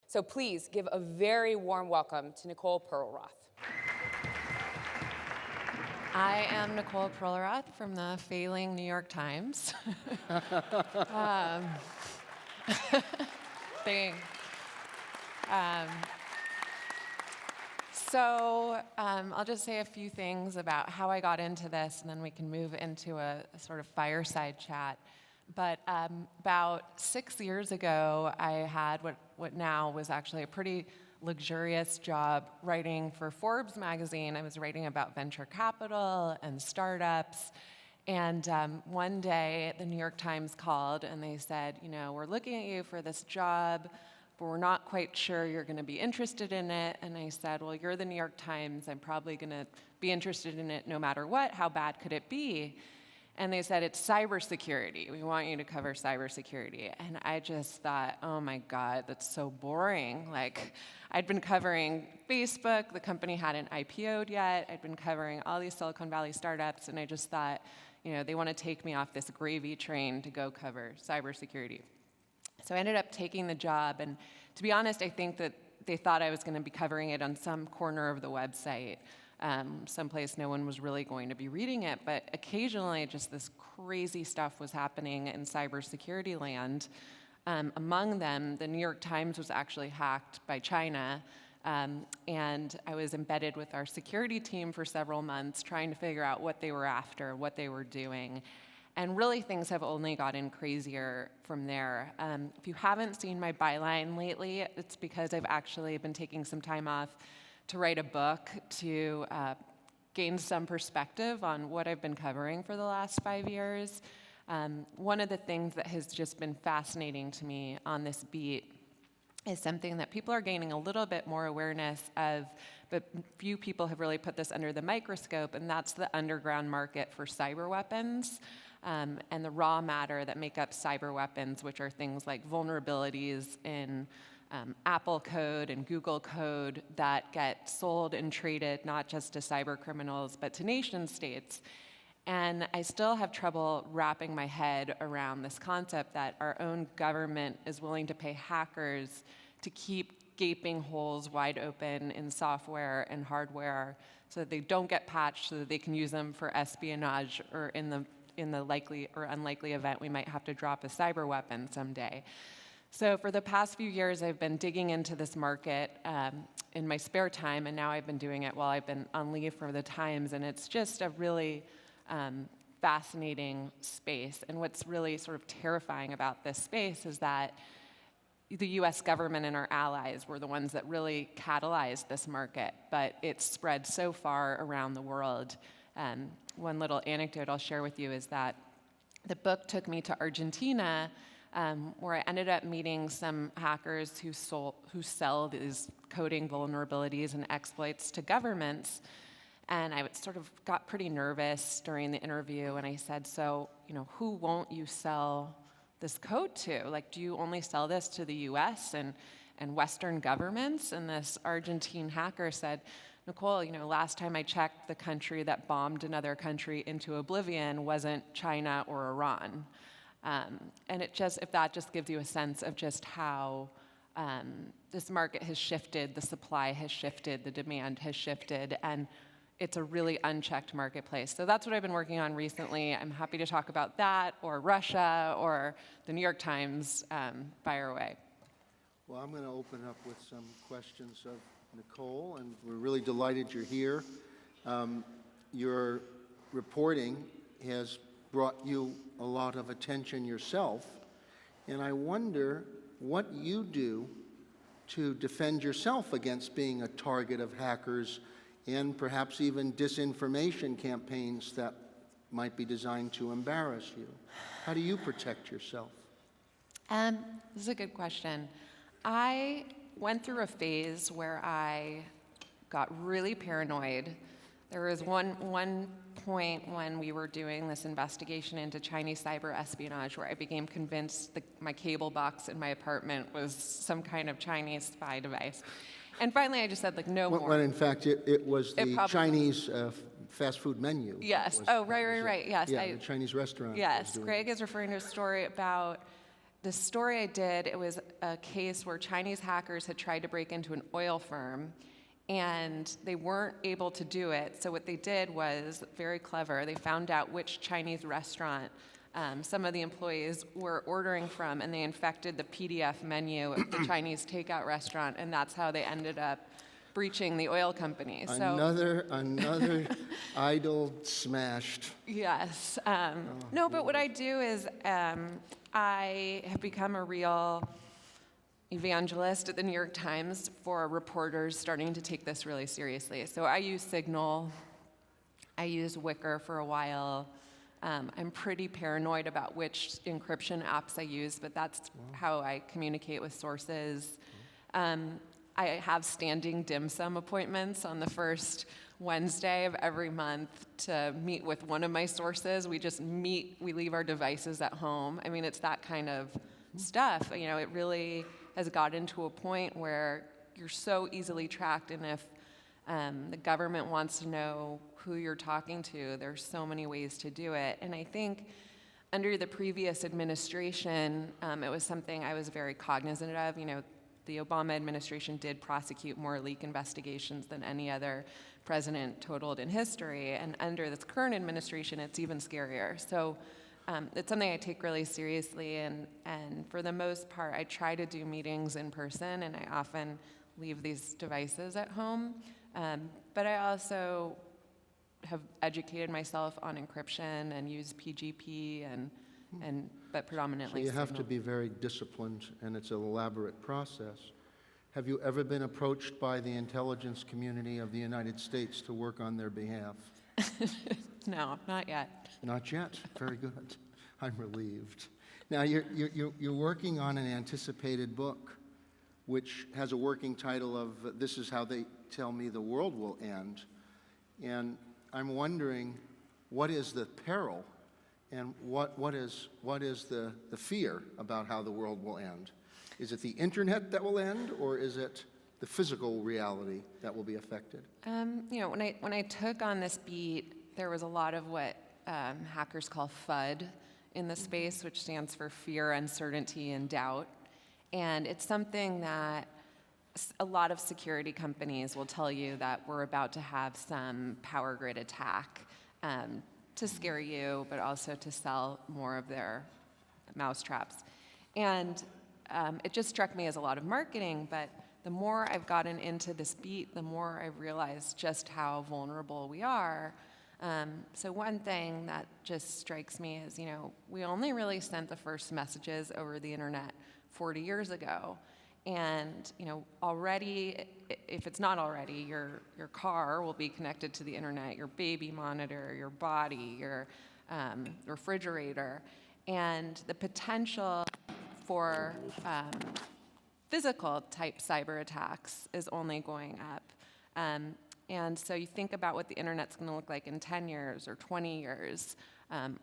So please give a very warm welcome to Nicole Perlroth. I am Nicole Perlroth from the failing New York Times. I'll just say a few things about how I got into this, and then we can move into a sort of fireside chat. But about 6 years ago, I had what now was actually a pretty luxurious job writing for Forbes magazine. I was writing about venture capital and startups. And one day, the New York Times called and they said, we're looking at you for this job, but we're not quite sure you're going to be interested in it. And I said, well, you're the New York Times. I'm probably going to be interested in it no matter what. How bad could it be? And they said, it's cybersecurity. We want you to cover cybersecurity. And I just thought, oh my God, that's so boring. Like, I'd been covering Facebook. The company hadn't IPO'd yet. I'd been covering all these Silicon Valley startups. And I just thought, they want to take me off this gravy train to go cover cybersecurity. So I ended up taking the job. And to be honest, I think that they thought I was going to be covering it on some corner of the website. Someplace no one was really going to be reading it, but occasionally just this crazy stuff was happening in cybersecurity land. Among them, the New York Times was actually hacked by China, and I was embedded with our security team for several months trying to figure out what they were after, what they were doing. And really, things have only gotten crazier from there. If you haven't seen my byline lately, it's because I've actually been taking some time off to write a book to gain some perspective on what I've been covering for the last 5 years. One of the things that has just been fascinating to me on this beat is something that people are gaining a little bit more awareness of, but few people have really put this under the microscope, and that's the underground market for cyber weapons and the raw matter that make up cyber weapons, which are things like vulnerabilities in Apple code and Google code that get sold and traded not just to cyber criminals, but to nation states. And I still have trouble wrapping my head around this concept that our own government is willing to pay hackers to keep gaping holes wide open in software and hardware so that they don't get patched, so that they can use them for espionage, or in the likely or unlikely event we might have to drop a cyber weapon someday. So for the past few years, I've been digging into this market in my spare time, and now I've been doing it while I've been on leave from the Times, and it's just a really fascinating space. And what's really sort of terrifying about this space is that the US government and our allies were the ones that really catalyzed this market, but it's spread so far around the world. One little anecdote I'll share with you is that the book took me to Argentina, where I ended up meeting some hackers who sell these coding vulnerabilities and exploits to governments. And I sort of got pretty nervous during the interview, and I said, so, who won't you sell this code to? Like, do you only sell this to the US and Western governments? And this Argentine hacker said, Nicole, last time I checked, the country that bombed another country into oblivion wasn't China or Iran. And if that just gives you a sense of just how this market has shifted, the supply has shifted, the demand has shifted, and it's a really unchecked marketplace. So that's what I've been working on recently. I'm happy to talk about that, or Russia, or the New York Times. Fire away. Well, I'm going to open up with some questions of Nicole, and we're really delighted you're here. Your reporting has brought you a lot of attention yourself, and I wonder what you do to defend yourself against being a target of hackers and perhaps even disinformation campaigns that might be designed to embarrass you. How do you protect yourself? This is a good question. I went through a phase where I got really paranoid. There was one point when we were doing this investigation into Chinese cyber espionage where I became convinced that my cable box in my apartment was some kind of Chinese spy device. And finally, I just said, no more. When in fact, it was the Chinese fast food menu. Yes. Right. Yes. Yeah, the Chinese restaurant. Yes. Gregg is referring to a story about the story I did, it was a case where Chinese hackers had tried to break into an oil firm, and they weren't able to do it. So what they did was very clever. They found out which Chinese restaurant some of the employees were ordering from, and they infected the PDF menu of the Chinese takeout restaurant, and that's how they ended up breaching the oil company. Another idol smashed. Yes. No, but what I do is I have become a real evangelist at the New York Times for reporters starting to take this really seriously. So I use Signal. I used Wicker for a while. I'm pretty paranoid about which encryption apps I use, but that's how I communicate with sources. I have standing dim sum appointments on the first Wednesday of every month to meet with one of my sources. We just meet, we leave our devices at home. I mean, it's that kind of stuff. You know, it really has gotten to a point where you're so easily tracked, and if the government wants to know who you're talking to, there's so many ways to do it. And I think under the previous administration, it was something I was very cognizant of. You know, the Obama administration did prosecute more leak investigations than any other president totaled in history. And under this current administration, it's even scarier. So it's something I take really seriously. And for the most part, I try to do meetings in person, and I often leave these devices at home. But I also have educated myself on encryption and use PGP but predominantly So you have to Signal. be very disciplined, and it's an elaborate process. Have you ever been approached by the intelligence community of the United States to work on their behalf? No, not yet. Not yet. Very good. I'm relieved. Now, you're working on an anticipated book, which has a working title of "This is How They Tell Me the World Will End." And I'm wondering, what is the peril, and what is the fear about how the world will end? Is it the internet that will end, or is it the physical reality that will be affected? You know, when I took on this beat, there was a lot of what hackers call FUD in the space, which stands for fear, uncertainty, and doubt. And it's something that a lot of security companies will tell you that we're about to have some power grid attack to scare you, but also to sell more of their mousetraps. And it just struck me as a lot of marketing, but the more I've gotten into this beat, the more I've realized just how vulnerable we are. So one thing that just strikes me is, you know, we only really sent the first messages over the internet 40 years ago. And, you know, already, if it's not already, your car will be connected to the internet, your baby monitor, your body, your refrigerator. And the potential for physical type cyber attacks is only going up. And so you think about what the internet's going to look like in 10 years or 20 years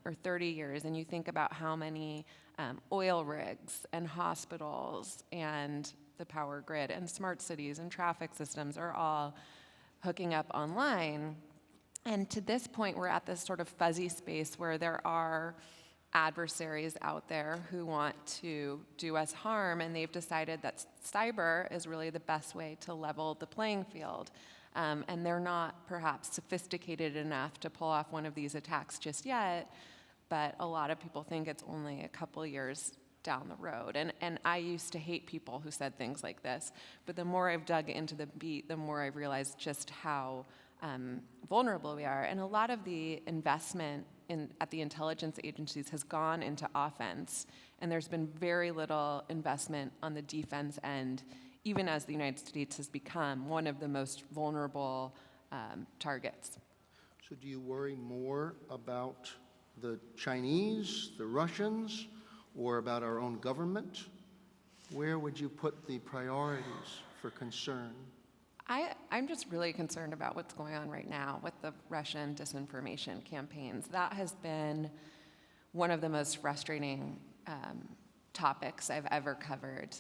or 30 years, and you think about how many oil rigs and hospitals and the power grid and smart cities and traffic systems are all hooking up online. And to this point, we're at this sort of fuzzy space where there are adversaries out there who want to do us harm, and they've decided that cyber is really the best way to level the playing field. And they're not perhaps sophisticated enough to pull off one of these attacks just yet, but a lot of people think it's only a couple years down the road. And I used to hate people who said things like this, but the more I've dug into the beat, the more I've realized just how vulnerable we are. And a lot of the investment at the intelligence agencies has gone into offense, and there's been very little investment on the defense end, even as the United States has become one of the most vulnerable targets. So do you worry more about the Chinese, the Russians, or about our own government? Where would you put the priorities for concern? I'm just really concerned about what's going on right now with the Russian disinformation campaigns. That has been one of the most frustrating topics I've ever covered.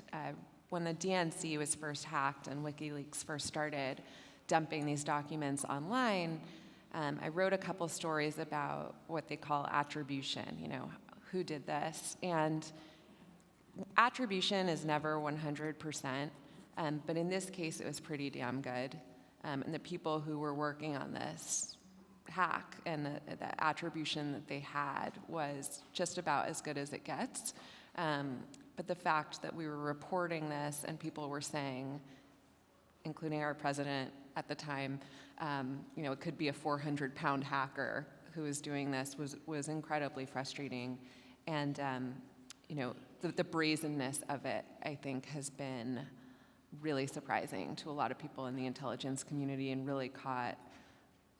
When the DNC was first hacked and WikiLeaks first started dumping these documents online, I wrote a couple stories about what they call attribution, you know, who did this. And Attribution is never 100%, but in this case, it was pretty damn good. And the people who were working on this hack and the attribution that they had was just about as good as it gets. But the fact that we were reporting this and people were saying, including our president at the time, it could be a 400-pound hacker who is doing this was incredibly frustrating. And, the brazenness of it, I think, has been really surprising to a lot of people in the intelligence community and really caught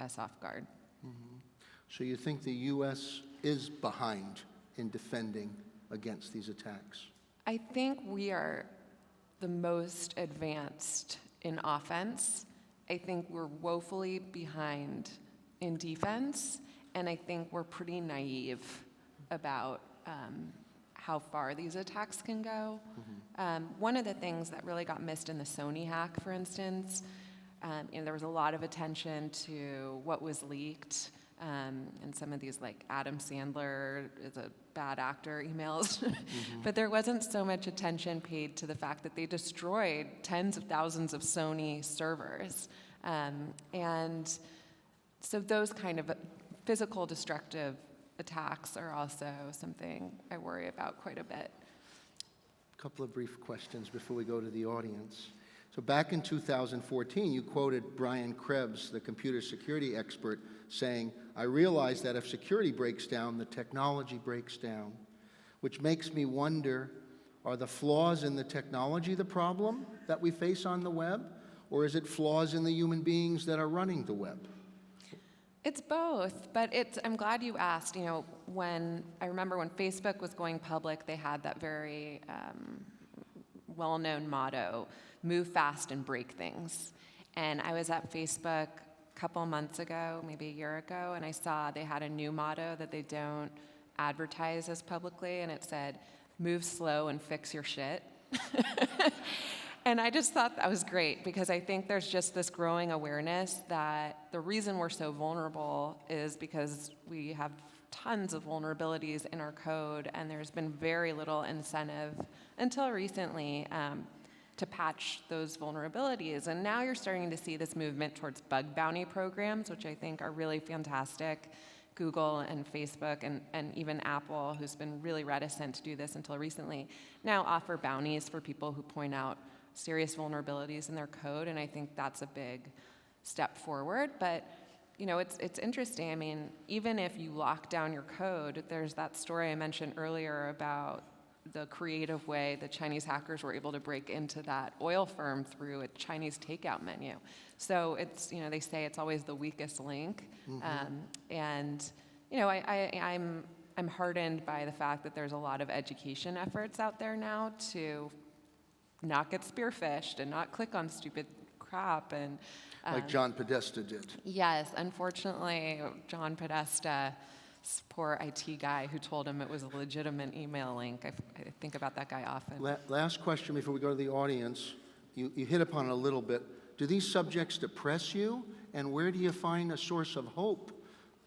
us off guard. Mm-hmm. So you think the U.S. is behind in defending against these attacks? I think we are the most advanced in offense. I think we're woefully behind in defense, and I think we're pretty naive about how far these attacks can go. Mm-hmm. One of the things that really got missed in the Sony hack, for instance, there was a lot of attention to what was leaked, and some of these like Adam Sandler is a bad actor emails, mm-hmm. But there wasn't so much attention paid to the fact that they destroyed tens of thousands of Sony servers. And so those kind of physical destructive attacks are also something I worry about quite a bit. A couple of brief questions before we go to the audience. So back in 2014, you quoted Brian Krebs, the computer security expert, saying, "I realize that if security breaks down, the technology breaks down," which makes me wonder, are the flaws in the technology the problem that we face on the web, or is it flaws in the human beings that are running the web? It's both, but I'm glad you asked. I remember when Facebook was going public, they had that very well-known motto, move fast and break things. And I was at Facebook a couple months ago, maybe a year ago, and I saw they had a new motto that they don't advertise as publicly, and it said, move slow and fix your shit. And I just thought that was great, because I think there's just this growing awareness that the reason we're so vulnerable is because we have tons of vulnerabilities in our code, and there's been very little incentive until recently to patch those vulnerabilities. And now you're starting to see this movement towards bug bounty programs, which I think are really fantastic. Google and Facebook and even Apple, who's been really reticent to do this until recently, now offer bounties for people who point out serious vulnerabilities in their code, and I think that's a big step forward. But it's interesting. I mean, even if you lock down your code, there's that story I mentioned earlier about the creative way the Chinese hackers were able to break into that oil firm through a Chinese takeout menu. So it's, they say it's always the weakest link. Mm-hmm. I'm heartened by the fact that there's a lot of education efforts out there now to not get spearphished and not click on stupid crap. And like John Podesta did. Yes, unfortunately, John Podesta, poor IT guy who told him it was a legitimate email link. I think about that guy often. Last question before we go to the audience. You hit upon it a little bit. Do these subjects depress you? And where do you find a source of hope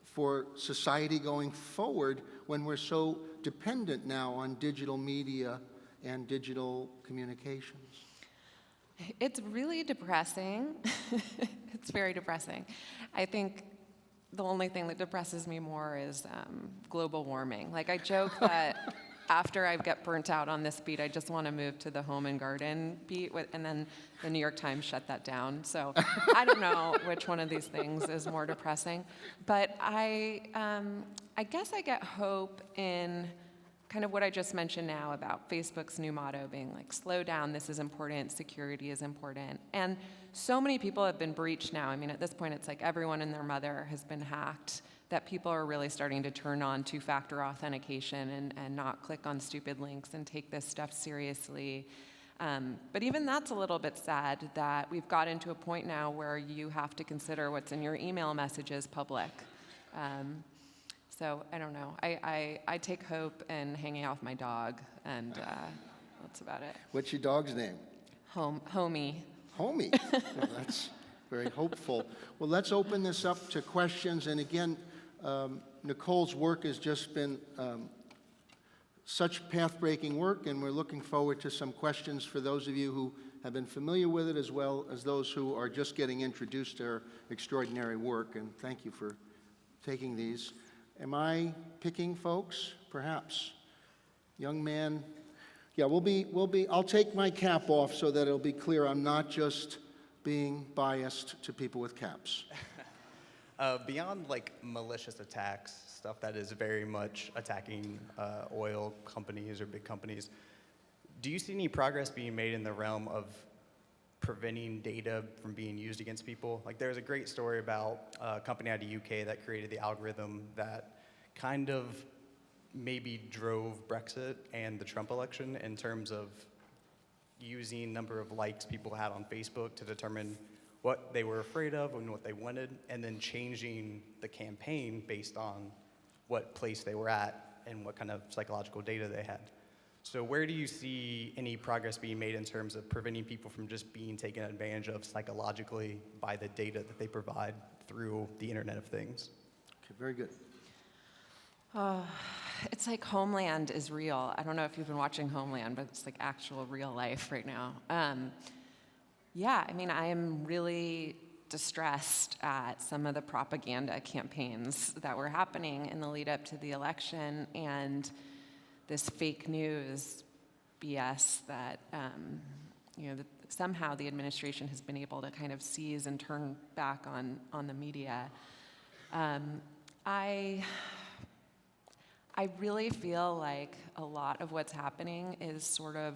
for society going forward when we're so dependent now on digital media and digital communications? It's really depressing. It's very depressing. I think the only thing that depresses me more is global warming. Like, I joke that after I get burnt out on this beat, I just want to move to the home and garden beat, and then the New York Times shut that down. So I don't know which one of these things is more depressing. But I guess I get hope in kind of what I just mentioned now about Facebook's new motto being like, slow down, this is important, security is important. And so many people have been breached now. I mean, at this point, it's like everyone and their mother has been hacked, that people are really starting to turn on two-factor authentication and not click on stupid links and take this stuff seriously. But even that's a little bit sad that we've got into a point now where you have to consider what's in your email messages public. So I don't know. I take hope in hanging out with my dog, and that's about it. What's your dog's name? Homie. Homie. Well, that's very hopeful. Well, let's open this up to questions. And again, Nicole's work has just been such path-breaking work, and we're looking forward to some questions for those of you who have been familiar with it, as well as those who are just getting introduced to her extraordinary work, and thank you for taking these. Am I picking folks? Perhaps. Young man. Yeah, I'll take my cap off so that it'll be clear I'm not just being biased to people with caps. Beyond like malicious attacks, stuff that is very much attacking oil companies or big companies, do you see any progress being made in the realm of preventing data from being used against people? Like there's a great story about a company out of the UK that created the algorithm that kind of maybe drove Brexit and the Trump election in terms of using number of likes people had on Facebook to determine what they were afraid of and what they wanted, and then changing the campaign based on what place they were at and what kind of psychological data they had. So where do you see any progress being made in terms of preventing people from just being taken advantage of psychologically by the data that they provide through the Internet of Things? Okay, very good. It's like Homeland is real. I don't know if you've been watching Homeland, but it's like actual real life right now. Yeah, I mean, I am really distressed at some of the propaganda campaigns that were happening in the lead up to the election and this fake news BS that, somehow the administration has been able to kind of seize and turn back on the media. I really feel like a lot of what's happening is sort of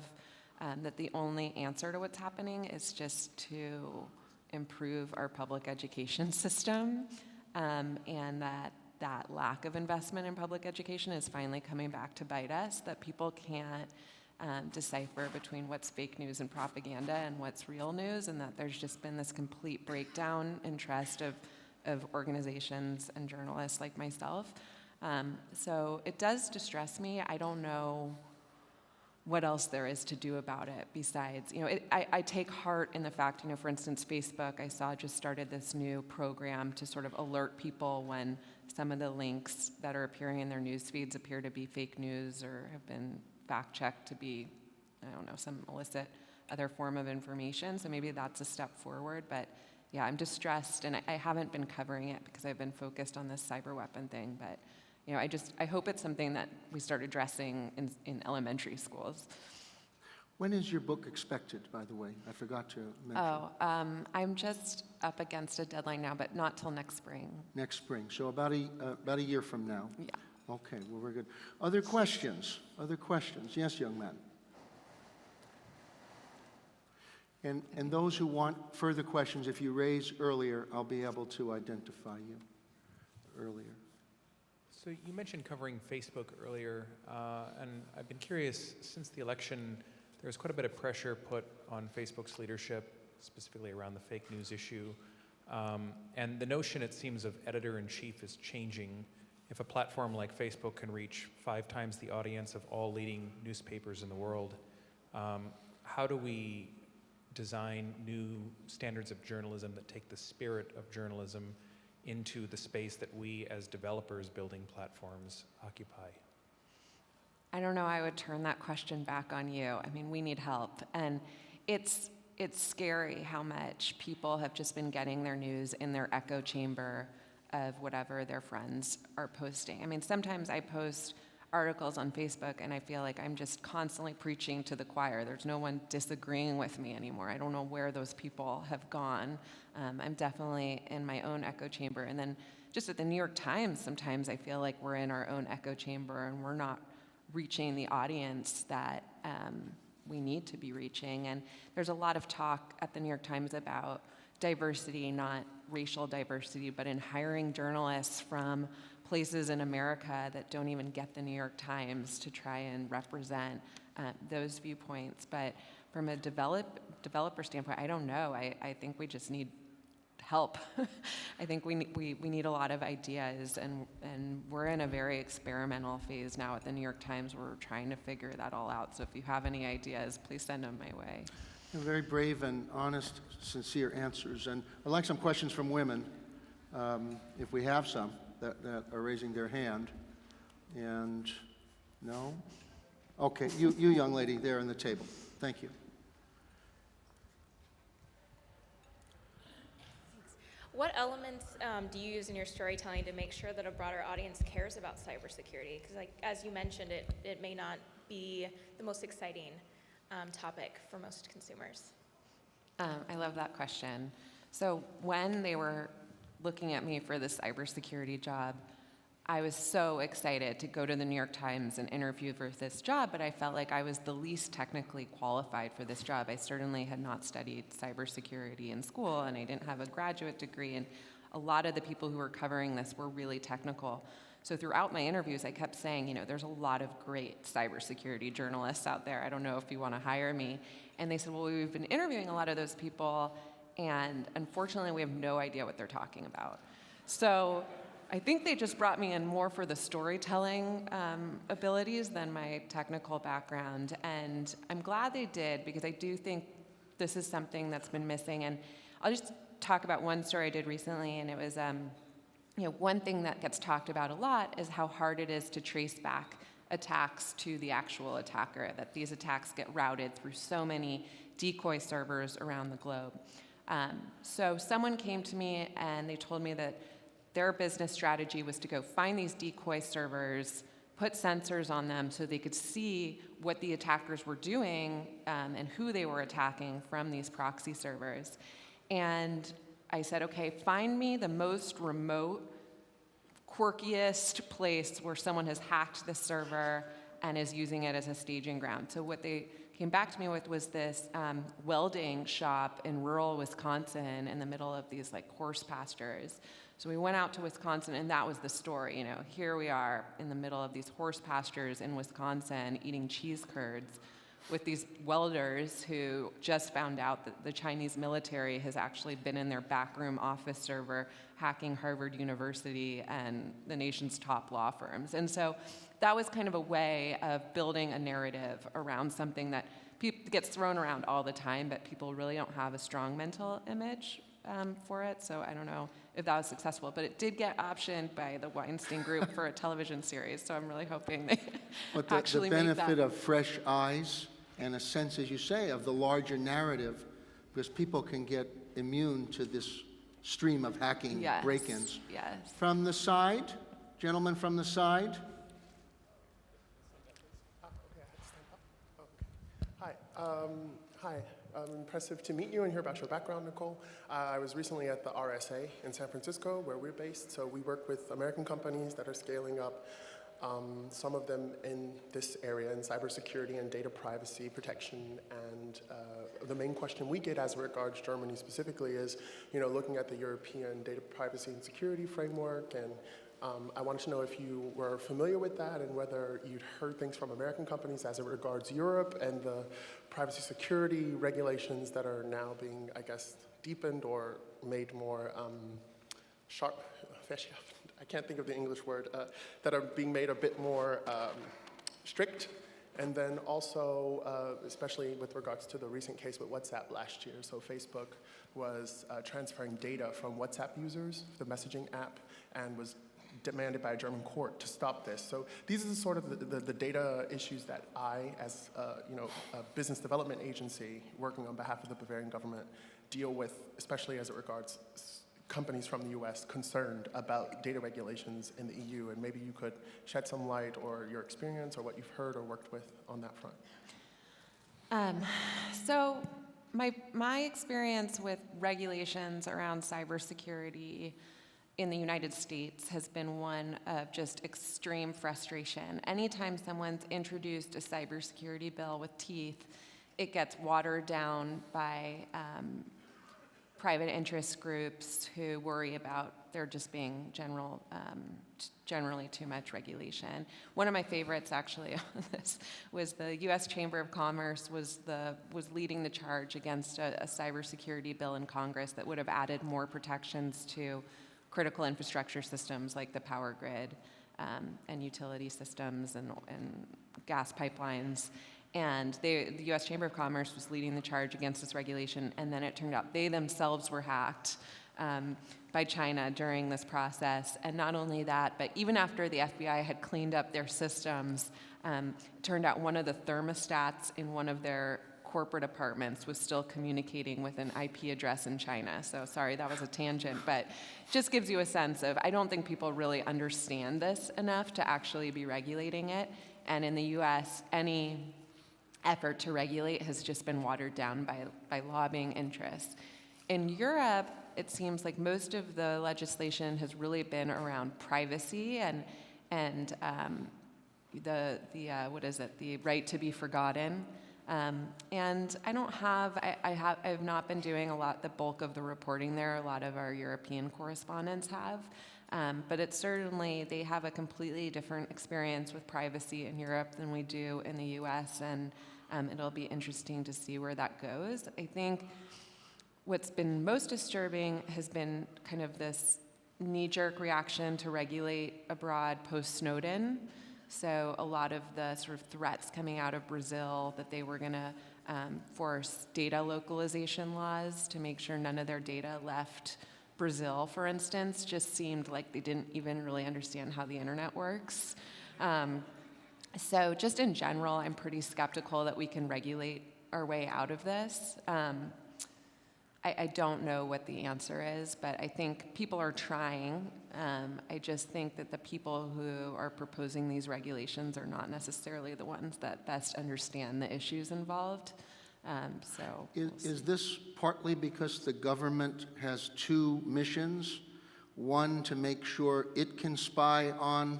that the only answer to what's happening is just to improve our public education system, and that lack of investment in public education is finally coming back to bite us, that people can't decipher between what's fake news and propaganda and what's real news, and that there's just been this complete breakdown in trust of organizations and journalists like myself. So it does distress me. I don't know what else there is to do about it besides, I take heart in the fact, for instance, Facebook, I saw just started this new program to sort of alert people when some of the links that are appearing in their news feeds appear to be fake news or have been fact-checked to be, some illicit other form of information. So maybe that's a step forward, but yeah, I'm distressed, and I haven't been covering it because I've been focused on this cyber weapon thing, but I hope it's something that we start addressing in elementary schools. When is your book expected, by the way? I forgot to mention. I'm just up against a deadline now, but not till next spring. Next spring, so about a year from now. Yeah. Okay, well, very good. Other questions? Other questions? Yes, young man. And those who want further questions, if you raise earlier, I'll be able to identify you earlier. So you mentioned covering Facebook earlier, and I've been curious, since the election, there's quite a bit of pressure put on Facebook's leadership, specifically around the fake news issue. And the notion, it seems, of editor-in-chief is changing. If a platform like Facebook can reach 5 times the audience of all leading newspapers in the world, how do we design new standards of journalism that take the spirit of journalism into the space that we as developers building platforms occupy? I don't know, I would turn that question back on you. I mean, we need help. And it's scary how much people have just been getting their news in their echo chamber of whatever their friends are posting. I mean, sometimes I post articles on Facebook and I feel like I'm just constantly preaching to the choir. There's no one disagreeing with me anymore. I don't know where those people have gone. I'm definitely in my own echo chamber. And then just at the New York Times, sometimes I feel like we're in our own echo chamber and we're not reaching the audience that we need to be reaching. And there's a lot of talk at the New York Times about diversity, not racial diversity, but in hiring journalists from places in America that don't even get the New York Times to try and represent those viewpoints. But from a developer standpoint, I don't know. I think we just need help. I think we need a lot of ideas, and we're in a very experimental phase now at the New York Times where we're trying to figure that all out. So if you have any ideas, please send them my way. Very brave and honest, sincere answers. And I'd like some questions from women, if we have some that are raising their hand. And no? Okay, you young lady there on the table. Thank you. What elements do you use in your storytelling to make sure that a broader audience cares about cybersecurity? Because, like, as you mentioned, it may not be the most exciting topic for most consumers. I love that question. So when they were looking at me for this cybersecurity job, I was so excited to go to the New York Times and interview for this job, but I felt like I was the least technically qualified for this job. I certainly had not studied cybersecurity in school, and I didn't have a graduate degree, and a lot of the people who were covering this were really technical. So throughout my interviews, I kept saying, you know, there's a lot of great cybersecurity journalists out there. I don't know if you want to hire me. And they said, well, we've been interviewing a lot of those people, and unfortunately, we have no idea what they're talking about. So I think they just brought me in more for the storytelling abilities than my technical background. And I'm glad they did, because I do think this is something that's been missing. And I'll just talk about one story I did recently, and it was, you know, one thing that gets talked about a lot is how hard it is to trace back attacks to the actual attacker, that these attacks get routed through so many decoy servers around the globe. So someone came to me and they told me that their business strategy was to go find these decoy servers, put sensors on them so they could see what the attackers were doing and who they were attacking from these proxy servers. And I said, okay, find me the most remote, quirkiest place where someone has hacked the server and is using it as a staging ground. So what they came back to me with was this welding shop in rural Wisconsin in the middle of these like horse pastures. So we went out to Wisconsin, and that was the story. You know, here we are in the middle of these horse pastures in Wisconsin eating cheese curds with these welders who just found out that the Chinese military has actually been in their backroom office server hacking Harvard University and the nation's top law firms. And so that was kind of a way of building a narrative around something that gets thrown around all the time, but people really don't have a strong mental image for it. So I don't know if that was successful, but it did get optioned by the Weinstein Group for a television series. So I'm really hoping they But actually the make benefit that. of fresh eyes and a sense, as you say, of the larger narrative, because people can get immune to this stream of hacking Yes, break-ins. yes. From the side, gentleman from the side. Hi. Hi. Impressive to meet you and hear about your background, Nicole. I was recently at the RSA in San Francisco, where we're based. So we work with American companies that are scaling up, some of them in this area, in cybersecurity and data privacy protection. And the main question we get as regards Germany specifically is, you know, looking at the European data privacy and security framework. And I wanted to know if you were familiar with that and whether you'd heard things from American companies as it regards Europe and the privacy security regulations that are now being, I guess, deepened or made more sharp. I can't think of the English word, that are being made a bit more strict. And then also, especially with regards to the recent case with WhatsApp last year. So Facebook was transferring data from WhatsApp users, the messaging app, and was demanded by a German court to stop this. So these are the sort of the data issues that I, as a business development agency working on behalf of the Bavarian government, deal with, especially as it regards companies from the US concerned about data regulations in the EU. And maybe you could shed some light or your experience or what you've heard or worked with on that front. So my experience with regulations around cybersecurity in the United States has been one of just extreme frustration. Anytime someone's introduced a cybersecurity bill with teeth, it gets watered down by private interest groups who worry about there just being generally too much regulation. One of my favorites, actually, on this was the U.S. Chamber of Commerce was leading the charge against a cybersecurity bill in Congress that would have added more protections to critical infrastructure systems like the power grid and utility systems and gas pipelines. And the U.S. Chamber of Commerce was leading the charge against this regulation, and then it turned out they themselves were hacked by China during this process. And not only that, but even after the FBI had cleaned up their systems, It turned out one of the thermostats in one of their corporate apartments was still communicating with an IP address in China. So sorry, that was a tangent, but just gives you a sense of, I don't think people really understand this enough to actually be regulating it. And in the US, any effort to regulate has just been watered down by lobbying interests. In Europe, it seems like most of the legislation has really been around privacy and the right to be forgotten. And I have not been doing the bulk of the reporting there. A lot of our European correspondents have. But it's certainly, they have a completely different experience with privacy in Europe than we do in the US, and it'll be interesting to see where that goes. I think what's been most disturbing has been kind of this knee-jerk reaction to regulate abroad post-Snowden. So a lot of the sort of threats coming out of Brazil that they were going to force data localization laws to make sure none of their data left Brazil, for instance, just seemed like they didn't even really understand how the internet works. So just in general, I'm pretty skeptical that we can regulate our way out of this. I don't know what the answer is, but I think people are trying. I just think that the people who are proposing these regulations are not necessarily the ones that best understand the issues involved. Is this partly because the government has two missions? One, to make sure it can spy on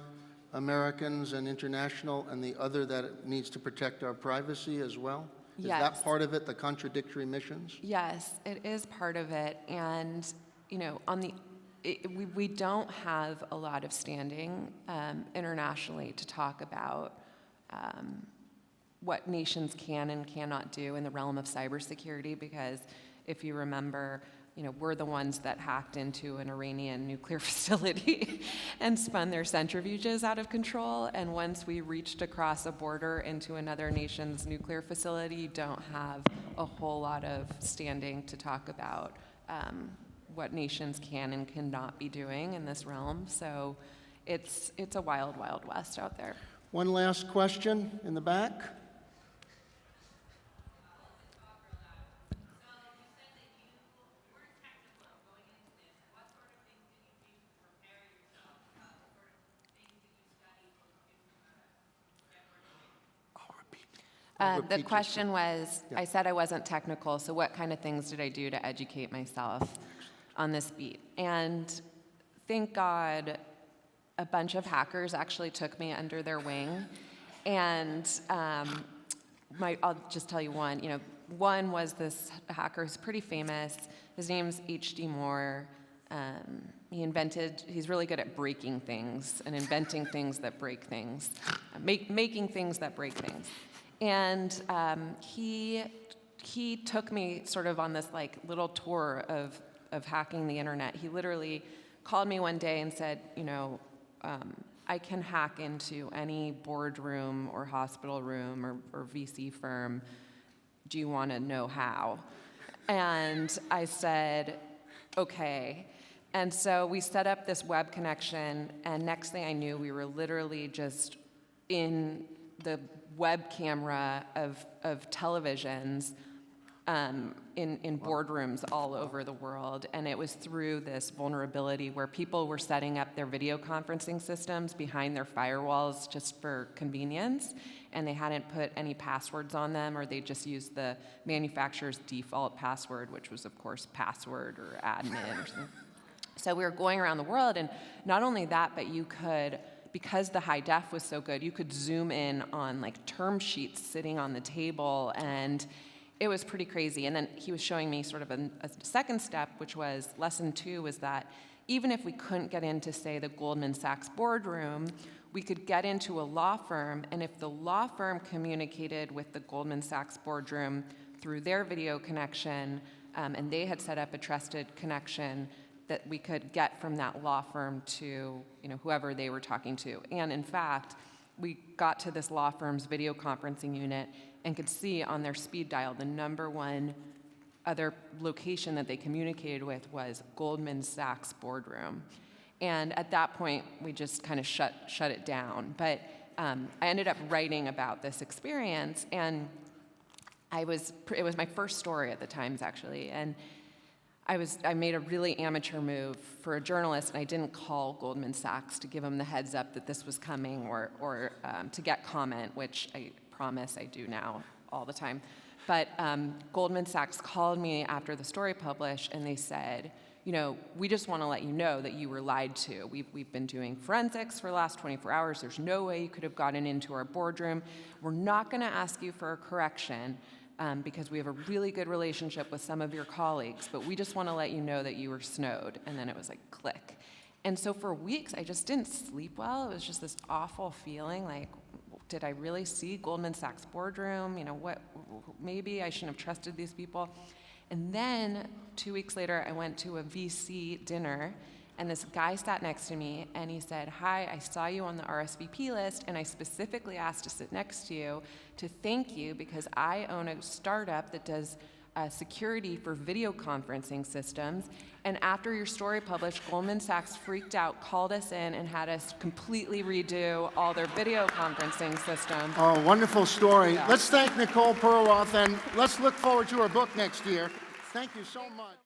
Americans and international, and the other, that it needs to protect our privacy as well? Is Yes. that part of it, the contradictory missions? Yes, it is part of it. And, you know, we don't have a lot of standing internationally to talk about what nations can and cannot do in the realm of cybersecurity, because if you remember, you know, we're the ones that hacked into an Iranian nuclear facility and spun their centrifuges out of control. And once we reached across a border into another nation's nuclear facility, you don't have a whole lot of standing to talk about what nations can and cannot be doing in this realm. So it's a wild, wild west out there. One last question in the back. The Repeat question was, Yeah. I said I wasn't technical, so what kind of things did I do to educate myself on this beat? And thank God a bunch of hackers actually took me under their wing. And I'll just tell you one. You know, one was this hacker who's pretty famous. His name's H.D. Moore. He's really good at breaking things and inventing things that break things, making things that break things. And he took me sort of on this like little tour of hacking the internet. He literally called me one day and said, you know, I can hack into any boardroom or hospital room or VC firm. Do you want to know how? And I said, okay. And so we set up this web connection, and next thing I knew, we were literally just in the web camera of televisions in boardrooms all over the world. And it was through this vulnerability where people were setting up their video conferencing systems behind their firewalls just for convenience, and they hadn't put any passwords on them, or they just used the manufacturer's default password, which was, of course, password or admin or something. So we were going around the world, and not only that, but you could, because the high def was so good, you could zoom in on like term sheets sitting on the table, and it was pretty crazy. And then he was showing me sort of a second step, which was lesson 2, was that even if we couldn't get into, say, the Goldman Sachs boardroom, we could get into a law firm, and if the law firm communicated with the Goldman Sachs boardroom through their video connection, and they had set up a trusted connection, that we could get from that law firm to, you know, whoever they were talking to. And in fact, we got to this law firm's video conferencing unit and could see on their speed dial the number one other location that they communicated with was Goldman Sachs boardroom. And at that point, we just kind of shut it down. But I ended up writing about this experience, and it was my first story at the Times, actually, and I made a really amateur move for a journalist, and I didn't call Goldman Sachs to give them the heads up that this was coming or to get comment, which I promise I do now all the time. But Goldman Sachs called me after the story published, and they said, we just want to let you know that you were lied to. We've been doing forensics for the last 24 hours. There's no way you could have gotten into our boardroom. We're not going to ask you for a correction, because we have a really good relationship with some of your colleagues, but we just want to let you know that you were snowed. And then it was like, click. And so for weeks, I just didn't sleep well. It was just this awful feeling like, did I really see Goldman Sachs boardroom? Maybe I shouldn't have trusted these people. And then 2 weeks later, I went to a VC dinner, and this guy sat next to me, and he said, hi, I saw you on the RSVP list, and I specifically asked to sit next to you to thank you because I own a startup that does security for video conferencing systems. And after your story published, Goldman Sachs freaked out, called us in, and had us completely redo all their video conferencing systems. Oh, wonderful story. Yeah. Let's thank Nicole Perlroth, and let's look forward to her book next year. Thank you so much.